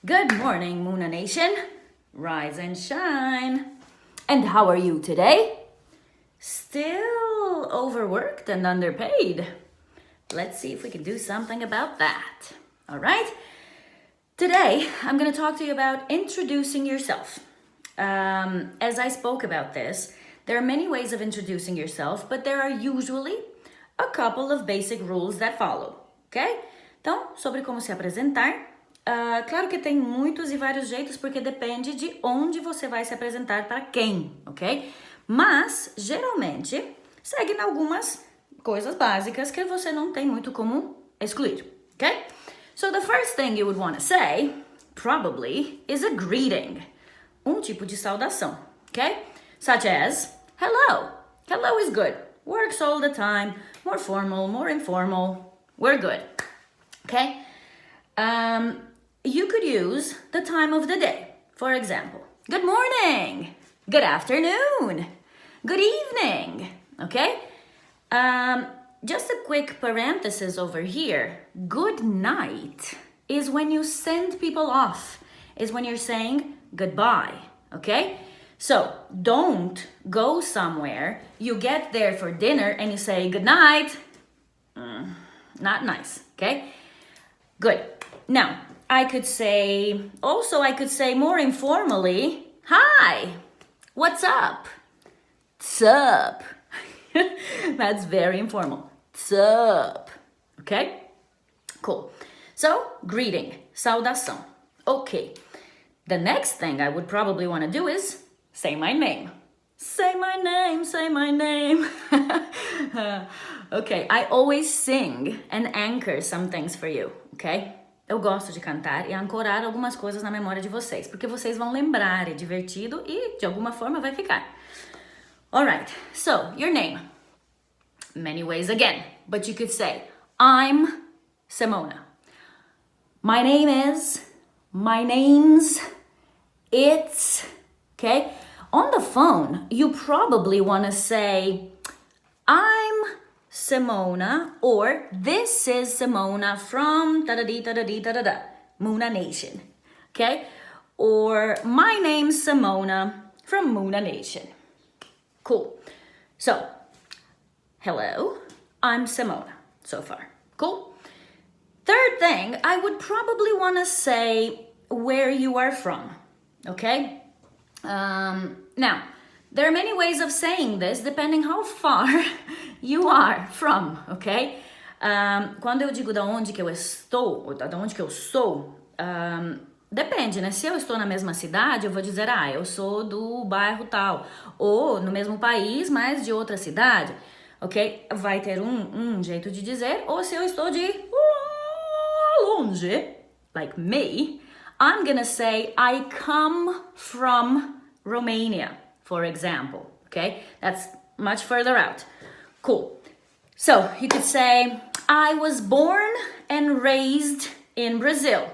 Good morning, Muna Nation. Rise and shine. And how are you today? Still overworked and underpaid. Let's see if we can do something about that. All right? Today, I'm going to talk to you about introducing yourself. As I spoke about this, there are many ways of introducing yourself, but there are usually a couple of basic rules that follow, ok? Então, sobre como se apresentar, claro que tem muitos e vários jeitos, porque depende de onde você vai se apresentar para quem, ok? Mas, geralmente, seguem algumas coisas básicas que você não tem muito como excluir, ok? So the first thing you would want to say, probably, is a greeting. Tipo de saudação, ok? Such as, hello. Hello is good. Works all the time. More formal, more informal. We're good, okay? You could use the time of the day. For example, good morning, good afternoon, good evening, okay? Just a quick parenthesis over here. Good night is when you send people off, is when you're saying goodbye, okay? So don't go somewhere, you get there for dinner and you say good night. Not nice, okay? Good. Now, I could say more informally, hi, what's up? Sup? That's very informal. Sup? Okay? Cool. So, greeting, saudação. Okay. The next thing I would probably want to do is say my name. Say my name, say my name. Okay, I always sing and anchor some things for you, okay? Eu gosto de cantar e ancorar algumas coisas na memória de vocês, porque vocês vão lembrar, é divertido e de alguma forma vai ficar. Alright, so your name. Many ways again, but you could say, I'm Simona. My name's, it's, okay? On the phone, you probably want to say, I'm Simona, or this is Simona from da-da-dee-da-da-dee-da-da-da, Muna Nation, okay? Or my name's Simona from Muna Nation. Cool. So, hello, I'm Simona so far. Cool. Third thing, I would probably want to say where you are from, okay? Now, there are many ways of saying this depending how far you are from, okay? Quando eu digo da onde que eu estou, ou da onde que eu sou, depende, né? Se eu estou na mesma cidade, eu vou dizer, eu sou do bairro tal. Ou no mesmo país, mas de outra cidade, ok? Vai ter um jeito de dizer. Ou se eu estou de longe, like me, I'm gonna say, I come from Romania, for example, okay? That's much further out. Cool. So you could say, I was born and raised in Brazil.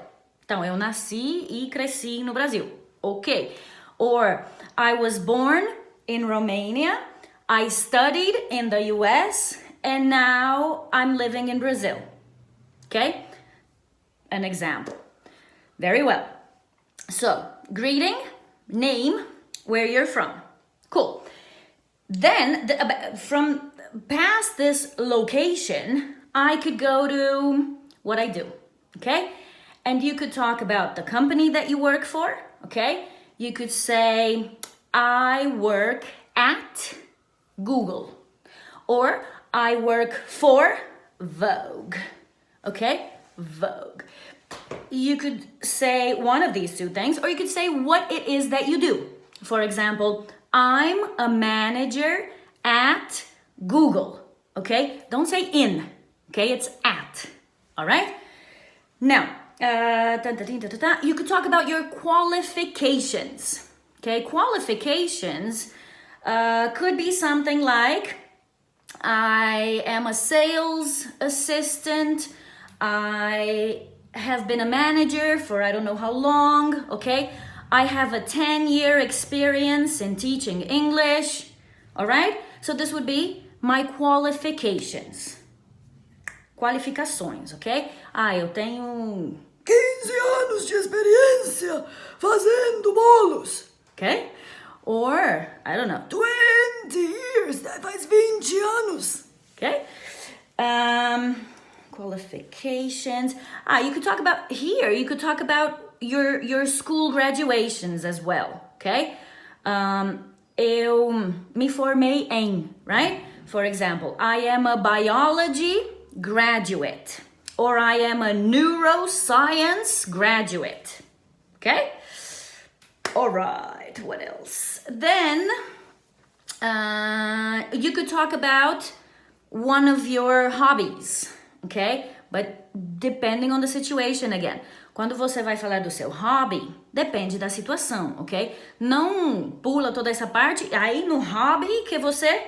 Então, eu nasci e cresci no Brasil. Okay. Or, I was born in Romania, I studied in the US, and now I'm living in Brazil. Okay? An example. Very well. So, greeting, name, where you're from. Cool. Then, from past this location, I could go to what I do, okay? And you could talk about the company that you work for, okay? You could say, I work at Google. Or, I work for Vogue, okay? Vogue. You could say one of these two things, or you could say what it is that you do. For example, I'm a manager at Google, okay? Don't say in, okay? It's at, all right? Now, you could talk about your qualifications, okay? Qualifications could be something like, I am a sales assistant, I have been a manager for I don't know how long, okay? I have a 10-year experience in teaching English, all right? So this would be my qualifications. Qualificações, ok? Eu tenho 15 anos de experiência infância fazendo bolos. Okay? Or, I don't know, 20 years, faz 20 anos. okay? Qualifications. You could talk about here, you could talk about your school graduations as well, okay? Eu me formei em, right? For example, I am a biology graduate, or I am a neuroscience graduate, okay? All right, what else? Then you could talk about one of your hobbies, okay? But depending on the situation again. Quando você vai falar do seu hobby, depende da situação, ok? Não pula toda essa parte, aí no hobby que você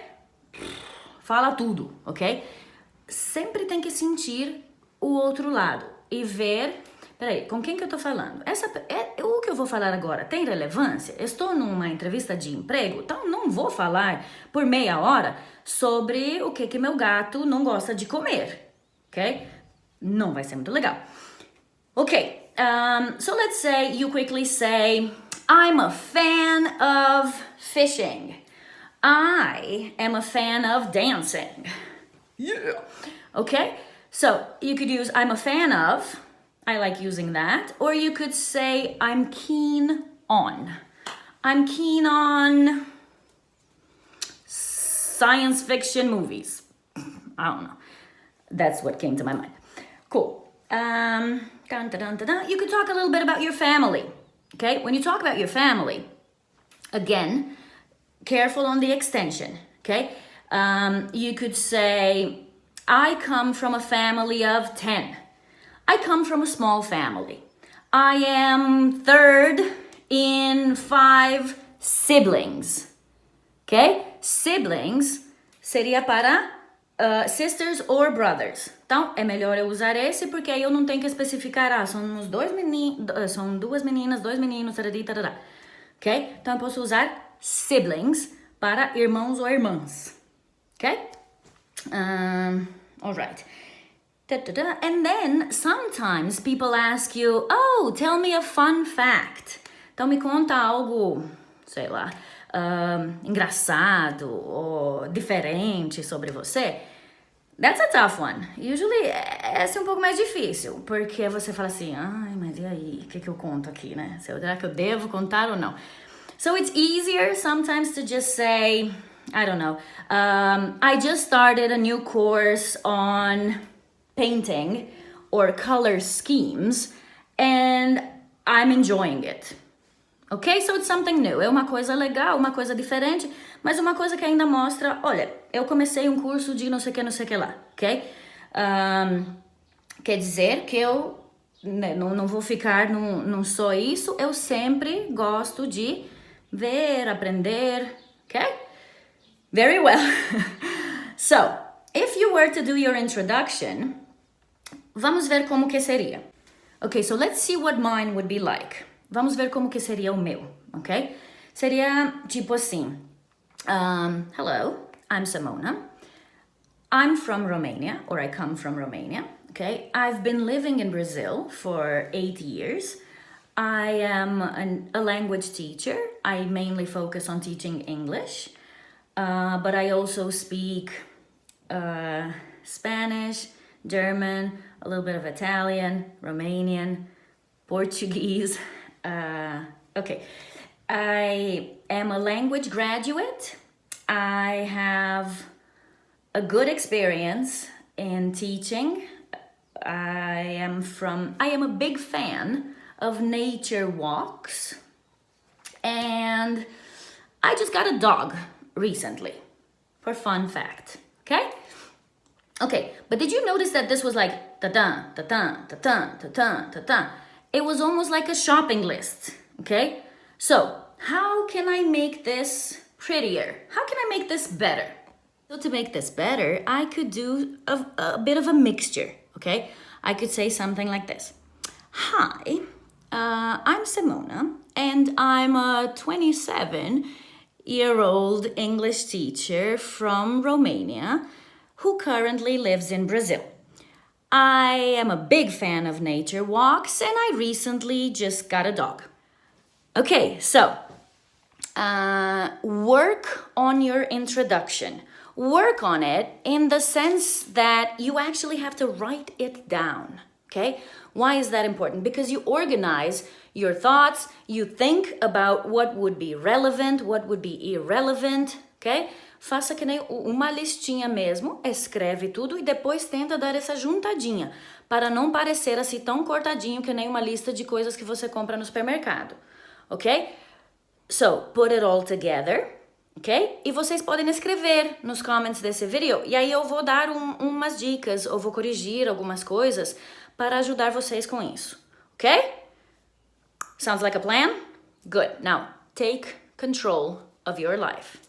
fala tudo, ok? Sempre tem que sentir o outro lado e ver... Peraí, com quem que eu tô falando? O que eu vou falar agora tem relevância? Eu estou numa entrevista de emprego, então não vou falar por meia hora sobre o que meu gato não gosta de comer, ok? Não vai ser muito legal. Okay, so let's say you quickly say, I'm a fan of fishing. I am a fan of dancing. Yeah. Okay, so you could use I'm a fan of, I like using that, or you could say I'm keen on. I'm keen on science fiction movies. I don't know. That's what came to my mind. Cool. You could talk a little bit about your family, okay? When you talk about your family, again, careful on the extension, okay? You could say, I come from a family of 10. I come from a small family. I am third in 5 siblings, okay? Siblings seria para sisters or brothers. Então, é melhor eu usar esse, porque aí eu não tenho que especificar, são são 2 meninas, 2 meninos, tarari, tarará. Ok? Então, eu posso usar siblings para irmãos ou irmãs. Ok? Alright. And then, sometimes people ask you, oh, tell me a fun fact. Então, me conta algo, sei lá, engraçado ou diferente sobre você. That's a tough one. Usually, essa é um pouco mais difícil, porque você fala assim, ai, mas e aí, o que eu conto aqui, né? Será que eu devo contar ou não? So it's easier sometimes to just say, I don't know, I just started a new course on painting or color schemes, and I'm enjoying it. Ok? So it's something new. É uma coisa legal, uma coisa diferente, mas uma coisa que ainda mostra, olha, eu comecei um curso de não sei o que lá, ok? Quer dizer que eu não vou ficar num só isso, eu sempre gosto de ver, aprender, ok? Very well. So, if you were to do your introduction, vamos ver como que seria. Ok, so let's see what mine would be like. Vamos ver como que seria o meu, ok? Seria tipo assim, hello, I'm Simona. I'm from Romania, or I come from Romania, okay? I've been living in Brazil for 8 years. I am a language teacher. I mainly focus on teaching English, but I also speak Spanish, German, a little bit of Italian, Romanian, Portuguese. Okay, I am a language graduate. I have a good experience in teaching. I am a big fan of nature walks. And I just got a dog recently, for fun fact, okay? Okay, but did you notice that this was like ta-ta, ta-ta, ta-ta, ta-ta, ta-ta? It was almost like a shopping list, okay? So, how can I make this prettier? How can I make this better? So to make this better, I could do a bit of a mixture, okay? I could say something like this. Hi, I'm Simona, and I'm a 27-year-old English teacher from Romania who currently lives in Brazil. I am a big fan of nature walks, and I recently just got a dog. Okay, so work on your introduction. Work on it in the sense that you actually have to write it down, okay? Why is that important? Because you organize your thoughts, you think about what would be relevant, what would be irrelevant, ok? Faça que nem uma listinha mesmo, escreve tudo e depois tenta dar essa juntadinha, para não parecer assim tão cortadinho que nem uma lista de coisas que você compra no supermercado, ok? So, put it all together, ok? E vocês podem escrever nos comments desse vídeo, e aí eu vou dar umas dicas, ou vou corrigir algumas coisas para ajudar vocês com isso, ok? Sounds like a plan? Good. Now, take control of your life.